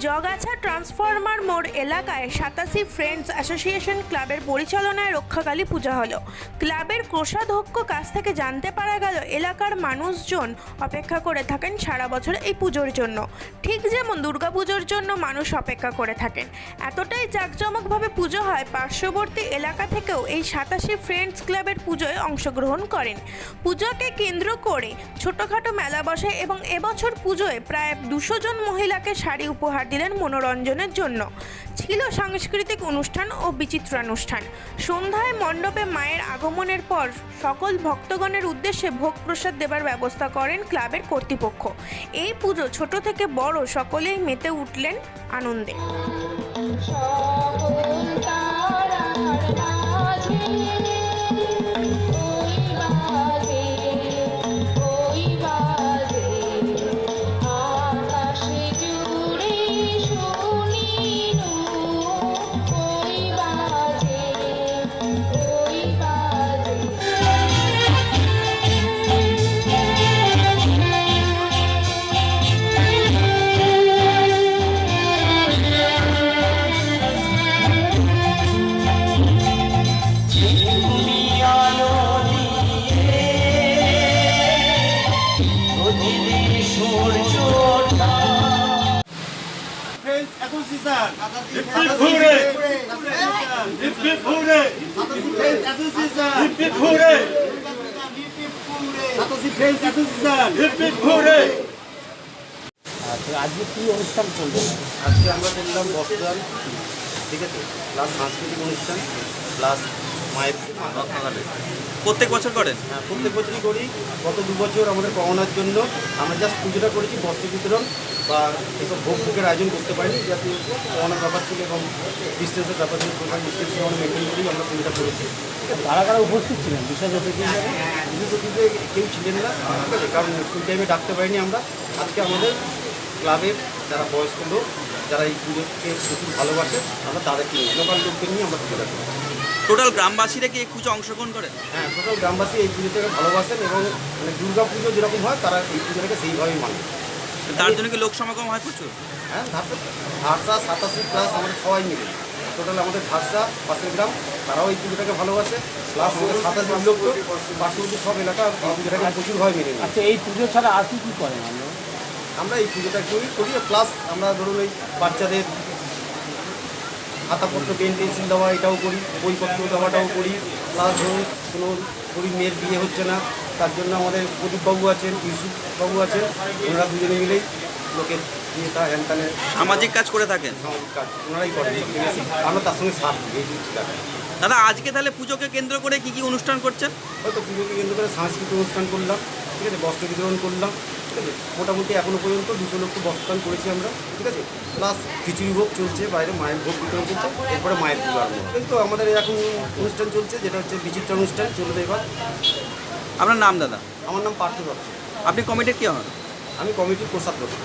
Jagachha transformer মোড় এলাকায় 87 friends association ক্লাবের পরিচালনায় রক্ষাকালী পূজা হলো। ক্লাবের কোষাধ্যক্ষ কাছ থেকে জানতে পারা গেল এলাকার মানুষজন অপেক্ষা করে থাকেন সারা বছর এই পুজোর জন্য, ঠিক যেমন দুর্গাপুজোর জন্য মানুষ অপেক্ষা করে থাকেন। এতটাই জাঁকজমকভাবে পুজো হয়, পার্শ্ববর্তী এলাকা থেকেও এই 87 ফ্রেন্ডস ক্লাবের পুজোয় অংশগ্রহণ করেন। পুজোকে কেন্দ্র করে ছোটোখাটো মেলা বসে এবং এবছর পুজোয় প্রায় 200 জন মহিলাকে শাড়ি উপহার দিলেন মনোরঞ্জনের জন্য। ছিল সাংস্কৃতিক অনুষ্ঠান ও বিচিত্রানুষ্ঠান। সন্ধ্যায় মণ্ডপে মায়ের আগমনের পর সকল ভক্তগণের উদ্দেশ্যে ভোগ প্রসাদ দেবার ব্যবস্থা করেন ক্লাবের কর্তৃপক্ষ। এই পুজো ছোট থেকে বড় সকলেই মেতে উঠলেন আনন্দে। আজকে কি অনুষ্ঠান চলবে? আজকে আমরা করলাম বস্ত্রদান, ঠিক আছে, প্লাস সাংস্কৃতিক অনুষ্ঠান, প্লাস মায়ের রক্ষাকালী। প্রত্যেক বছর করেন? হ্যাঁ, প্রত্যেক বছরই করি। গত 2 বছর আমাদের করোনার জন্য আমরা জাস্ট পুজোটা করেছি, বস্ত্র বিতরণ বা এসব ভোগের আয়োজন করতে পারিনি, যাতে করোনার ব্যাপার ছিল এবং ডিস্টেন্সের ব্যাপার ছিল, সোশ্যাল ডিস্টেন্স আমরা মেনটেন করেই আমরা পুজোটা করেছি। কারা কারা উপস্থিত ছিলেন? বিশেষ অতিথি কেউ ছিলেন না, ঠিক আছে, কারণ ফুল টাইমে ডাকতে পারিনি আমরা। আজকে আমাদের ক্লাবের যারা বয়স্ক লোক, যারা এই পুজোকে প্রচুর ভালোবাসে, আমরা তাদেরকে নিয়ে, লোকাল লোকদের নিয়ে আমরা পুজোটা করি। টোটাল গ্রামবাসীরা কি এই পুজো অংশগ্রহণ করেন? হ্যাঁ, টোটাল গ্রামবাসী এই পুজোটাকে ভালোবাসেন এবং মানে দুর্গা পুজো যেরকম হয় তারা এই পুজোটাকে সেইভাবেই মানে। তার জন্য কি লোক সমাগম হয় প্রচুর? হ্যাঁ, ধারসা 87 প্লাস আমাদের সবাই মিলে টোটাল আমাদের ধারসা পাশের গ্রাম, তারাও এই পুজোটাকে ভালোবাসে, প্লাস আমাদের 87 লোক তো পার্শ্ববর্তী সব এলাকা এই পুজোটাকে প্রচুরভাবে মেনে নেয়। আচ্ছা, এই পুজো ছাড়া আর কি করেন? আমরা এই পুজোটা করি, প্লাস আমরা ধরুন এই বাচ্চাদের খাতাপত্র, পেন পেন্সিল দেওয়া এটাও করি, বইপত্র দেওয়াটাও করি, প্লাস ধরুন কোনো গরিব মেয়ের বিয়ে হচ্ছে না, তার জন্য আমাদের প্রদীপবাবু আছেন, ইউসুফবাবু আছেন, ওনারা দুজনে মিলেই লোকের বিয়ে তা হ্যান ত্যানের সামাজিক কাজ করে থাকেন? সামাজিক কাজ ওনারাই করেন, আমরা তার সঙ্গে সাথ দিই। এই কাজ দাদা, আজকে তাহলে পুজোকে কেন্দ্র করে কি কি অনুষ্ঠান করছেন? হয়তো পুজোকে কেন্দ্র করে সাংস্কৃতিক অনুষ্ঠান করলাম, ঠিক আছে, বস্ত্র বিতরণ করলাম, ঠিক আছে, মোটামুটি এখনও পর্যন্ত 200 লোককে বস্ত্রদান করেছি আমরা, ঠিক আছে, প্লাস খিচুড়ি ভোগ চলছে, বাইরে মায়ের ভোগ বিতরণ চলছে, এরপরে মায়ের পুজো আরম্ভ। কিন্তু আমাদের এখন অনুষ্ঠান চলছে যেটা হচ্ছে বিচিত্র অনুষ্ঠান চলবে এবার। আপনার নাম দাদা? আমার নাম পার্থ দত্ত। আপনি কমিটির কি হন? আমি কমিটির কোষাধ্যক্ষ।